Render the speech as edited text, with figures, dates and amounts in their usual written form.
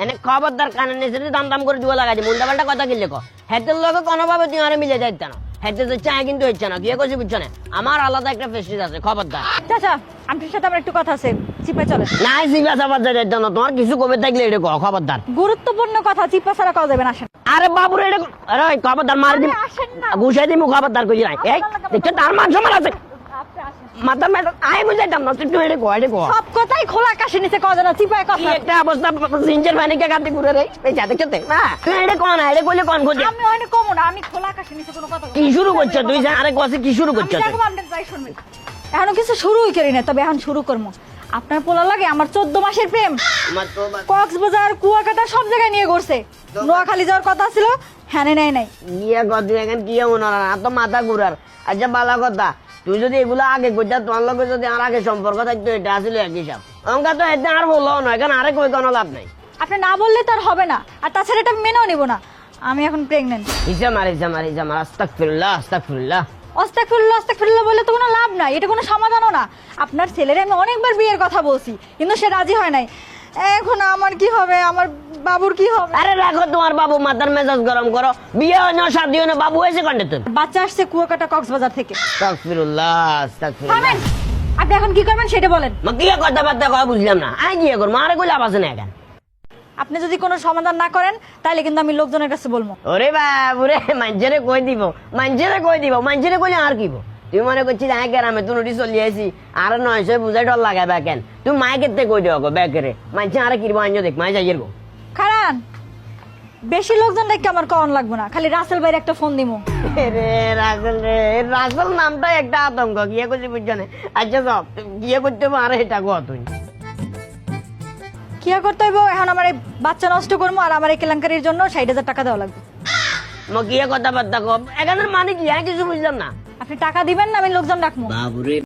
এনে খবরদার কানে নেছে দাম দাম করে জুয়া লাগাইছে মুন্ডা পাল্টা কথা কিনলে কো হেতের লগে কোনোভাবে তুই আরে মিলে যাইতে না হেতে তো চায় কিন্তু হচ্ছে না কি কইছি বুঝছ না আমার আলাদা একটা ফেস্টিজ আছে খবরদার চাচা আন্টির সাথে আমার একটু কথা আছে চিপা চলে নাই জিজ্ঞাসা চাপার যাইতে না তোমার কিছু কবে থাকলে এটা কো খবরদার গুরুত্বপূর্ণ কথা চিপা ছাড়া কথা যাবে না আসেন আরে বাবুরে এটা আরে খবরদার মার দিম আসেন না গুছাই দিমু খবরদার কইছি নাই এই দেখছো তার মান সম্মান আছে আপনি আসেন মাথা মেটা আই বুঝাইতাম না তুই এটা কো এটা কো সব কথাই খোলা আকাশে নিচে কথা না চিপায় কি কথা একটা অবস্থা জিঞ্জার পানিকে কাটতে ঘুরে রে এই যা দেখতে না তুই এটা কোন এটা কইলে কোন খুঁজে আমি হয়নি কমো না আমি খোলা আকাশে নিচে কোনো কথা কি শুরু করছ তুই যা আরে কসে কি শুরু করছ আমি দেখবো আপনি যাই শুনবেন এখনো কিছু শুরুই করি না তবে এখন শুরু করবো আপনার পোলা লাগে আমার 14 মাসের প্রেম আমার তো কক্সবাজার কুয়াকাটা সব জায়গায় নিয়ে ঘুরছে নোয়াখালী যাওয়ার কথা ছিল হ্যাঁ নেই নাই গিয়া কদিন এখন কি এমন না তো মাথা ঘুরার আচ্ছা বালা কথা তুই যদি এগুলো আগে কইতা তোমার লগে যদি আর আগে সম্পর্ক থাকতো এটা আসলে এক হিসাব অঙ্কা তো এতে আর বলো নয় কারণ আরে কই কোনো লাভ নাই আপনি না বললে তো আর হবে না আর তাছাড়া এটা আমি মেনেও নিব না আমি এখন প্রেগনেন্ট হিসাব আস্তাগফিরুল্লাহ আস্তাগফিরুল্লাহ অস্তাগফিরুল্লাহ বলে তো কোনো লাভ নাই এটা কোনো সমাধানও না আপনার ছেলের আমি অনেকবার বিয়ের কথা বলছি কিন্তু সে রাজি হয় নাই এখন আমার কি হবে আমার বাবুর কি হবে আরে রাখো তোমার বাবু মাথার মেজাজ গরম করো বিয়ে হয় না শাদি হয় না বাবু হয়েছে কন্ডে তুমি বাচ্চা আসছে কুয়াকাটা কক্সবাজার থেকে আস্তাগফিরুল্লাহ আস্তাগফিরুল্লাহ থামেন আপনি এখন কি করবেন সেটা বলেন মা কি কথাবার্তা কয় বুঝলাম না আই গিয়ে করবো আরে কই লাভ আছে না এখন আপনি যদি কোনো সমাধান না করেন তাহলে কিন্তু আমি লোকজনের কাছে বলবো ওরে বাবুরে মানুষেরে কই দিব মানুষেরে কইলে আর কিব তুই মনে করছিস আয় গ্রামে তুই নোটিস চলি আইসি আর 900 বুঝাই ডর লাগাই বা কেন তুই মায়ে কেতে কই দিও গো ব্যাকেরে মানুষ আরে কিরব আইন দেখ মাই যাইয়ের গো খারান বেশি লোকজন দেখে আমার কন লাগবে না খালি রাসেল ভাইয়ের একটা ফোন দিমু রে রাসেল নামটা একটা আতঙ্ক গিয়ে করছি বুঝছো না আচ্ছা সব গিয়ে করতে হবে আর এটা গো তুই কি আর করতে হইব এখন আমার এই বাচ্চা নষ্ট করবো আর আমার এই কেলেঙ্কারির জন্য 60,000 টাকা দেওয়া লাগবে মা কি কথাবার্তা কব এখানের মানে কি কিছু বুঝলাম না আপনি টাকা দিবেন না আমি লোকজন রাখবো বাবুরে